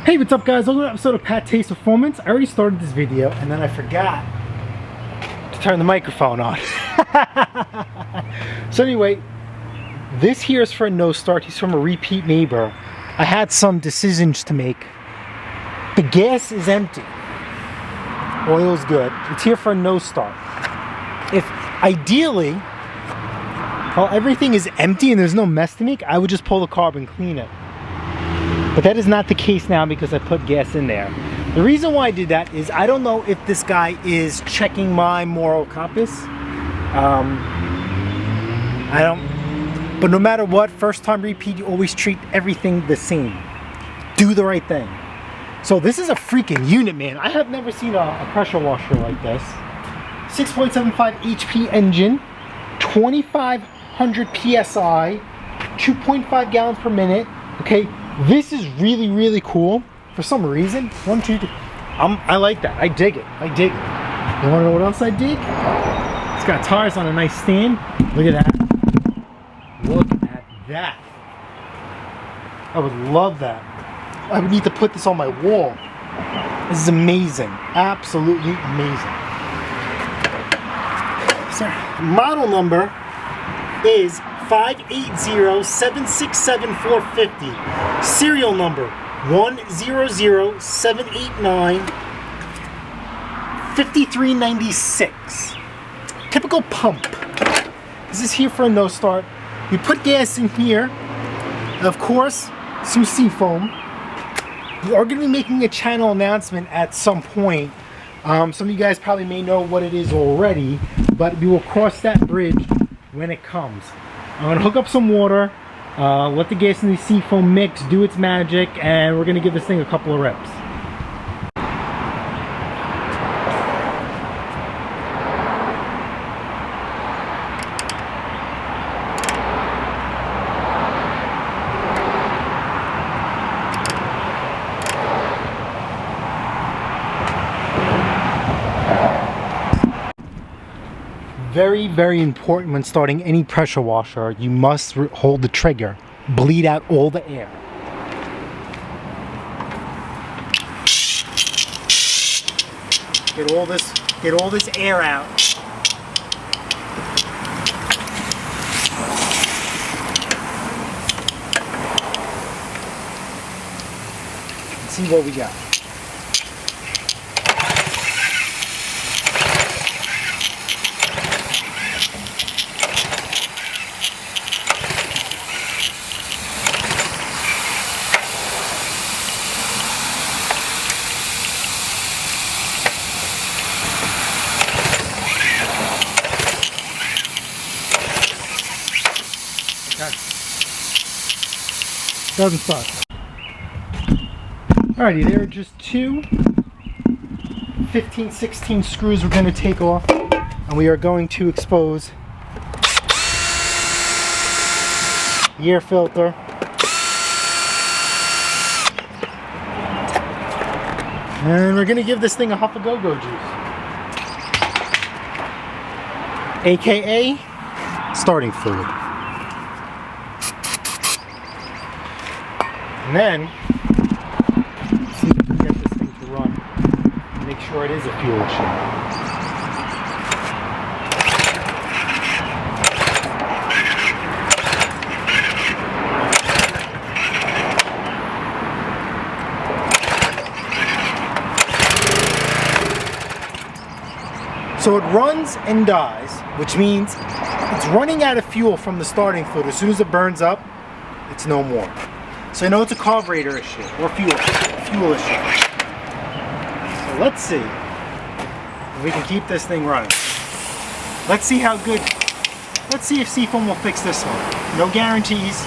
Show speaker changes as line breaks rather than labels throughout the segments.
Hey, what's up guys? Welcome to an episode of PATTAY'S Performance. I already started this video and then I forgot to turn the microphone on. So anyway, this here is for a no start. He's from a repeat neighbor. I had some decisions to make. The gas is empty. Oil's good. It's here for a no start. If ideally, while everything is empty and there's no mess to make, I would just pull the carb and clean it. But that is not the case now because I put gas in there. The reason why I did that is I don't know if this guy is checking my moral compass. But no matter what, first time repeat, you always treat everything the same. Do the right thing. So this is a freaking unit, man. I have never seen a pressure washer like this. 6.75 HP engine, 2500 PSI, 2.5 gallons per minute. Okay. This is really, really cool. For some reason, I like that. I dig it. I dig it. You wanna know what else I dig? It's got tires on a nice stand. Look at that. Look at that. I would love that. I would need to put this on my wall. This is amazing. Absolutely amazing. So, model number is 580-767-450. Serial number 100-789-5396. Typical pump. This is here for a no start. You put gas in here, and of course, some seafoam. We are going to be making a channel announcement at some point. Some of you guys probably may know what it is already, but we will cross that bridge when it comes. I'm going to hook up some water, let the gas and the seafoam mix, do its magic, and we're going to give this thing a couple of reps. Very, very important when starting any pressure washer, you must hold the trigger. Bleed out all the air. Get all this air out. Let's see what we got. Doesn't suck. Alrighty, there are just two 15-16 screws we're going to take off, and we are going to expose the air filter, and we're going to give this thing a huff of go-go juice, aka starting fluid. And then, let's see if we can get this thing to run. Make sure it is a fuel ship. So it runs and dies, which means it's running out of fuel from the starting fluid. As soon as it burns up, it's no more. So I know it's a carburetor issue, or fuel issue. So let's see if we can keep this thing running. Let's see how good, let's see if seafoam will fix this one. No guarantees.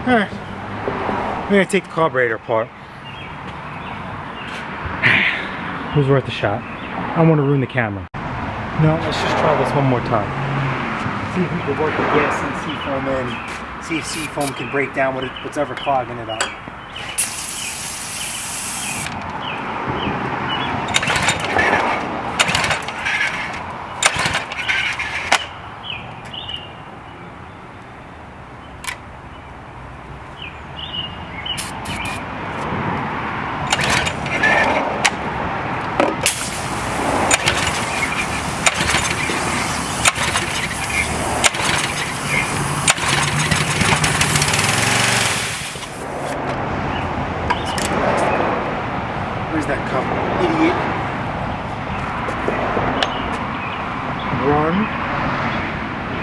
Alright, we're going to take the carburetor apart. It was worth a shot. I don't want to ruin the camera. No, let's just try this one more time. See if we can work the gas and seafoam in. See if seafoam can break down what's ever clogging it up. That cup, idiot. Run.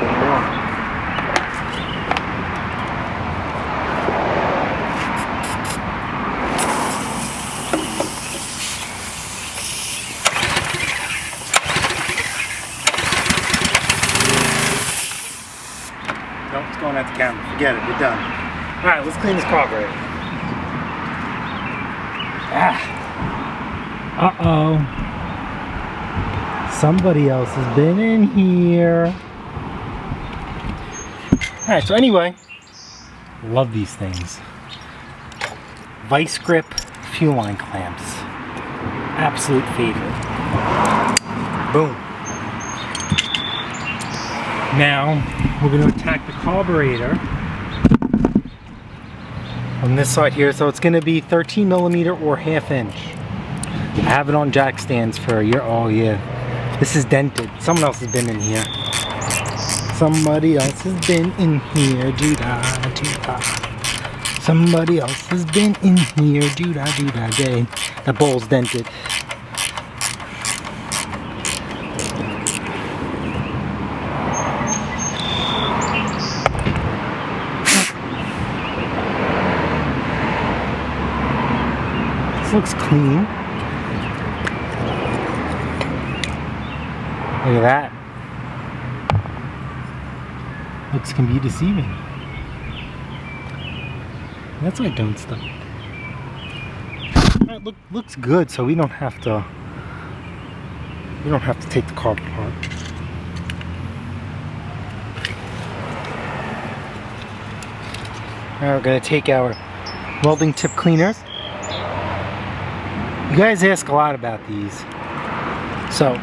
Run. Nope, it's going at the camera. Forget it, we're done. Alright, let's clean this carburetor. Uh-oh. Somebody else has been in here. Alright, so anyway, love these things. Vice grip fuel line clamps. Absolute favorite. Boom. Now, we're going to attack the carburetor on this side here. So it's going to be 13 millimeter or 1/2 inch. I have it on jack stands for a year. Oh yeah, this is dented. Someone else has been in here. Somebody else has been in here. Doo-dah, doo-dah. Somebody else has been in here. Doo-dah, doo-dah, day. That bowl's dented. This looks clean. Look at that. Looks can be deceiving. That's why I don't stop. Alright, looks good, so we don't have to take the carb apart. Alright, we're gonna take our welding tip cleaners. You guys ask a lot about these. So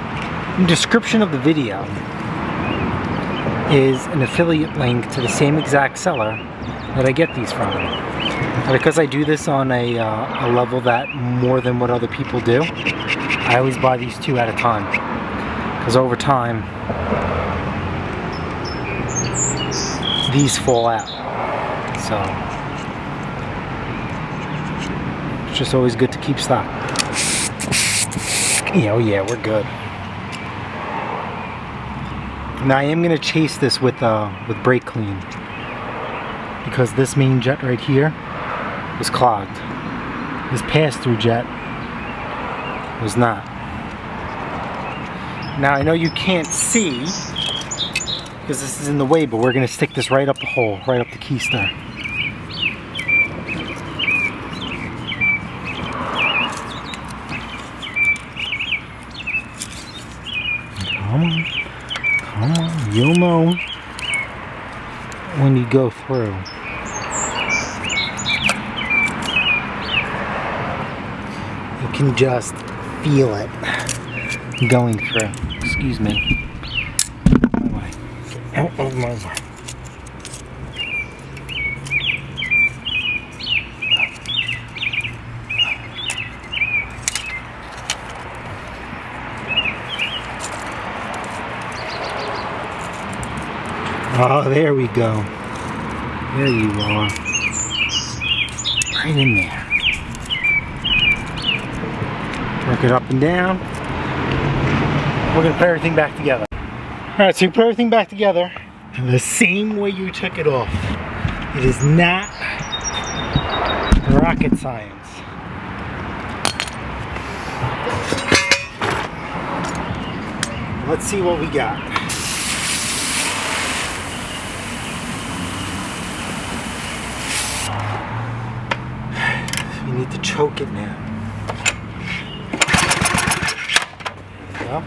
in the description of the video is an affiliate link to the same exact seller that I get these from. And because I do this on a level that more than what other people do, I always buy these 2 at a time. Because over time, these fall out. So it's just always good to keep stock. Oh yeah, we're good. Now I am going to chase this with brake clean, because this main jet right here was clogged. This pass-through jet was not. Now I know you can't see because this is in the way, but we're going to stick this right up the hole, right up the keister. Come on. Come on, you'll know when you go through. You can just feel it going through. Excuse me. Out of my way. Out of my way. Oh, there we go. There you are. Right in there. Work it up and down. We're going to put everything back together. Alright, so you put everything back together the same way you took it off. It is not rocket science. Let's see what we got. We need to choke it now. There we go.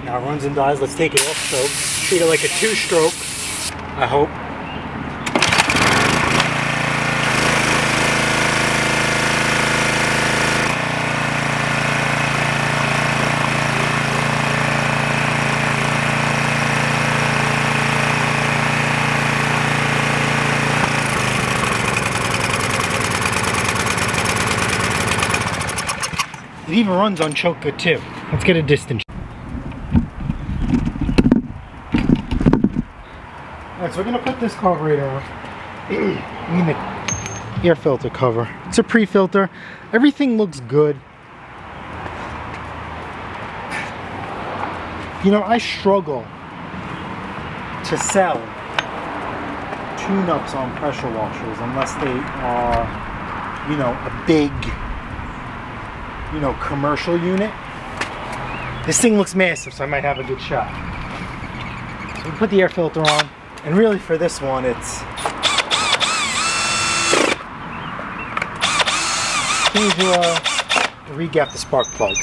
Now it runs and dies. Let's take it off stroke. Treat it like a 2-stroke, I hope. It even runs on choke good too. Let's get a distance. Alright, so we're gonna put this carburetor on. I mean the air filter cover. It's a pre-filter. Everything looks good. You know, I struggle to sell tune-ups on pressure washers unless they are, you know, a big, you know, commercial unit. This thing looks massive, so I might have a good shot. So we put the air filter on, and really for this one, it's change your regap the spark plug.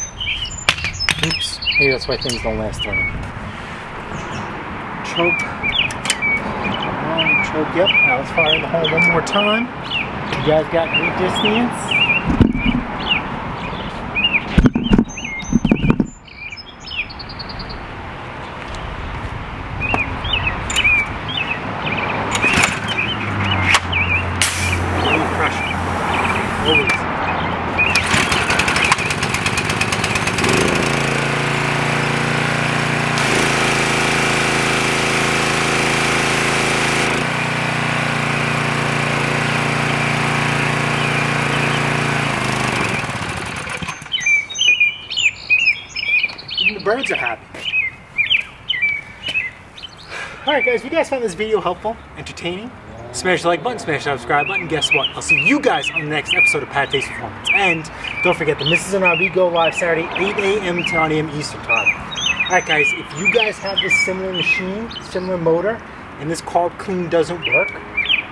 Oops, maybe that's why things don't last long. Choke. Choke, yep. Now let's fire in the hole one more time. You guys got good distance. Birds are happy. Alright guys, if you guys found this video helpful, entertaining, smash the like button, smash the subscribe button. Guess what? I'll see you guys on the next episode of PATTAY'S Performance. And don't forget, the Mrs. and I, we go live Saturday, 8 a.m. to 9 a.m. Eastern Time. Alright guys, if you guys have this similar machine, similar motor, and this carb clean doesn't work,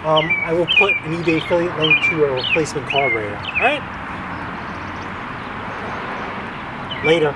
I will put an eBay affiliate link to a replacement carburetor. Alright? Later.